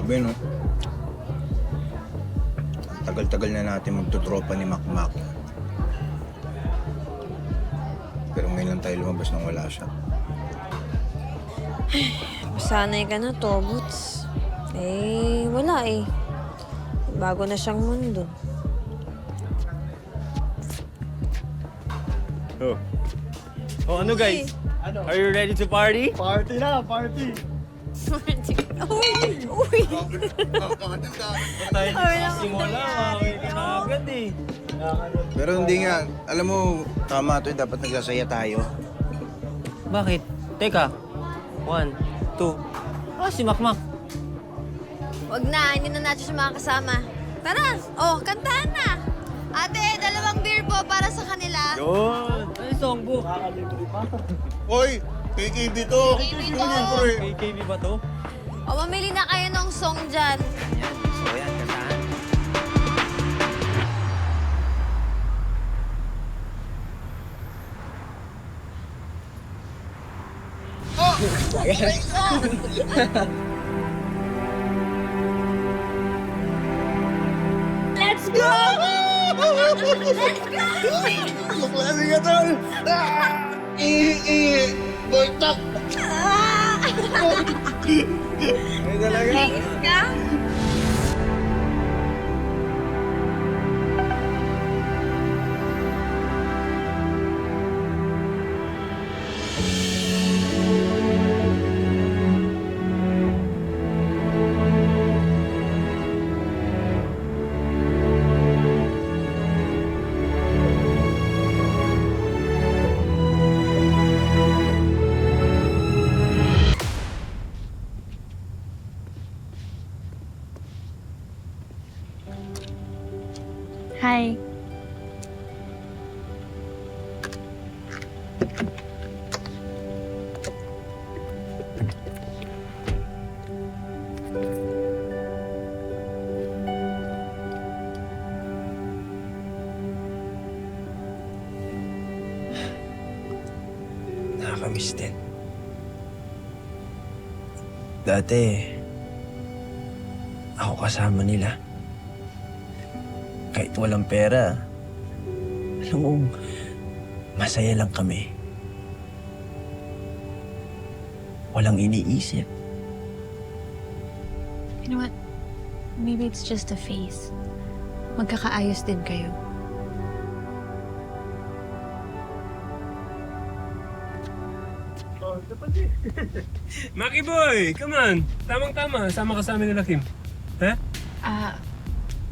Grabe, no? Ang tagal-tagal na natin magtutropa ni Makmak. Pero ngayon lang tayo lumabas nang wala siya. Masanay ka na to, Boots. Eh, wala eh. Bago na siyang mundo. Oh. Oh, ano guys? Are you ready to party? Party na, party! Uy! Uy! Tayo simula, mawin ka na agad eh. Pero hindi nga. Alam mo, tama to. Dapat nagsasaya tayo. Bakit? Teka. 1, 2. Ah, si Makmak. Wag na, hindi na natin siya makakasama. Tara! Oh, kantahan na! Ate, 2 beer po para sa kanila. Yun. Ano yung songbook? Hoy! KKB to! KKB to! KKB ba to? O, mamili na kayo ng song dyan. Yan. So yan, kantahan. Let's go! Klase ka, tol! Boltak! Ay, talaga? Thanks ka? Hi. Nakakamiss din. Dati, ako kasama nila. Kahit walang pera, alam mo, masaya lang kami. Walang iniisip. You know what? Maybe it's just a phase. Magkakaayos din kayo. Maki boy, come on. Tamang-tama, sama ka sa amin nila Kim. Ha?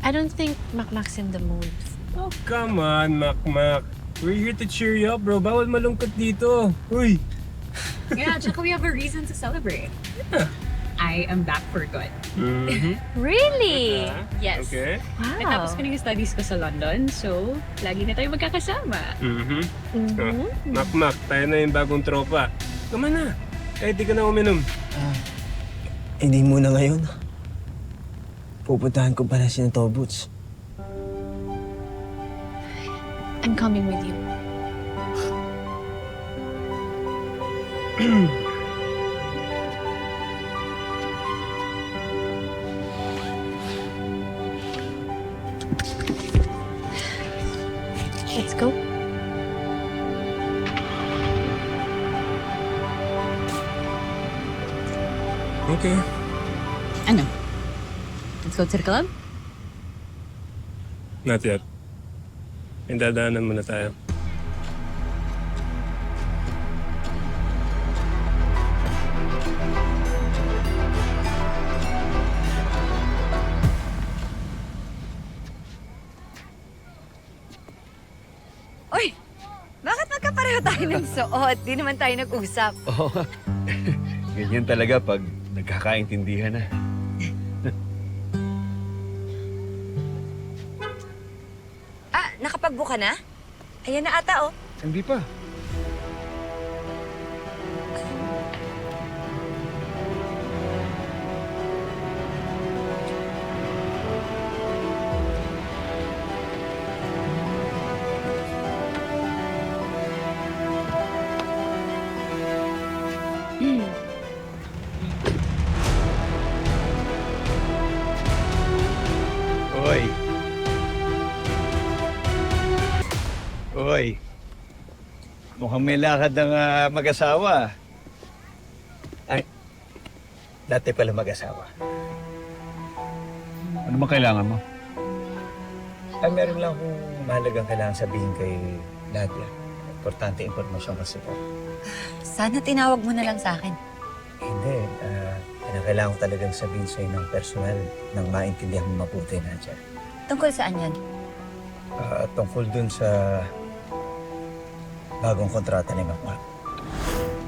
I don't think Makmak's in the mood. Oh, come on, Makmak. We're here to cheer you up, bro. Bawal malungkot dito. Uy. Yeah, tsaka we have a reason to celebrate. Yeah. I am back for good. Mm-hmm. Really? Yes. Okay. Natapos ko na yung studies ko sa London, so lagi na tayo magkakasama. Mm-hmm. Makmak, tayo na yung bagong tropa. Come on na. Kahit di ka na uminom. Hindi muna ngayon. Pupuntahan ko pala si Tobuts. I'm coming with you. Let's go. Okay. Ano? Let's go to the club? Not yet. May dadaanan muna tayo. Uy! Bakit magkapareho tayo ng suot? Di naman tayo nag-usap. Oo. Ganyan talaga pag nagkakaintindihan na. Nakapag-book ka na? Ayan na ata, oh. Hindi pa. Hoy, mukhang may lakad ng mag-asawa. Ay, dati pala mag-asawa. Ano ba kailangan mo? Ay, meron lang akong mahalagang kailangan sabihin kay Nadia. Importante impormasyon kasi po. Sana tinawag mo na lang sa akin. Hindi, kailangan ko talagang sabihin sa'yo ng personal nang maintindihan mo mabuti, Nadia. Tungkol saan yan? Tungkol dun sa bagong kontrata ni Mama.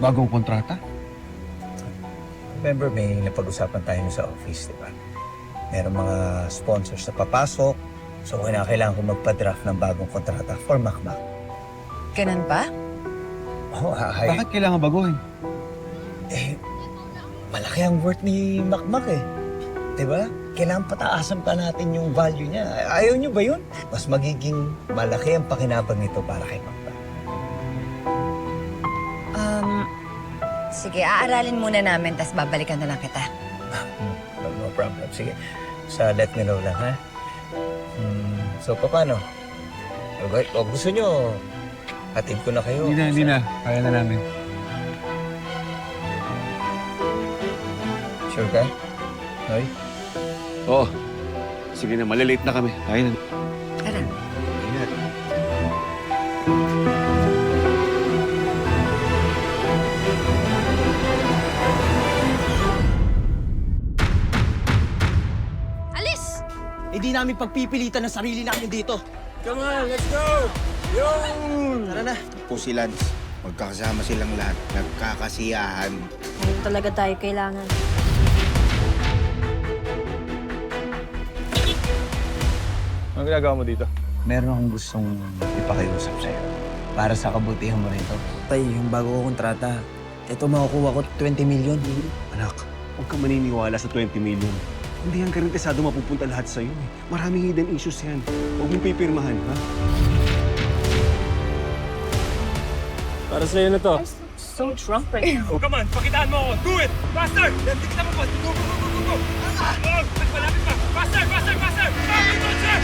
Bagong kontrata? Remember, may napag-usapan tayo sa office, di ba? Meron mga sponsors na papasok. So, kailangan ko magpa-draft ng bagong kontrata for Macmac. Ganun ba? Oh, Bakit kailangan baguhin? Eh, malaki ang worth ni Macmac eh. Di ba? Kailangan pataasan pa natin yung value niya. Ayaw niyo ba yun? Mas magiging malaki ang pakinabang nito para kay Macmac. Sige, aaralin muna namin, tas babalikan na lang kita. No problem. Sige. Sa let me know lang, ha? So, paano? O gusto nyo, hatid ko na kayo. Hindi na. Kaya na namin. Sure ka? Noy? Oo. Sige na, malilate na kami. Kaya na. Tara. Ingat. Alis! Hindi namin pagpipilitan ng sarili namin dito. Come on, let's go! Yun! Tara na. Po si Lance. Magkakasama silang lahat. Nagkakasiyahan. Ngayon talaga tayo kailangan. Ano ginagawa mo dito? Meron akong gustong ipakiusap sa'yo. Para sa kabutihan mo rito. Tay, yung bago ko kontrata, ito makukuha ko 20 million. Anak, huwag ka maniniwala sa 20 million. Hindi yan garantisado mapupunta lahat sa'yo eh. Maraming hidden issues yan. Huwag mong pipirmahan, ha? Para sa'yo na to. So drunk right now. Oh, come on, pakitaan mo ako. Do it! Faster! Hindi kita mo pa. Go, go, go, go, go! Oh, malapit pa. Faster, faster, faster! Faster, faster!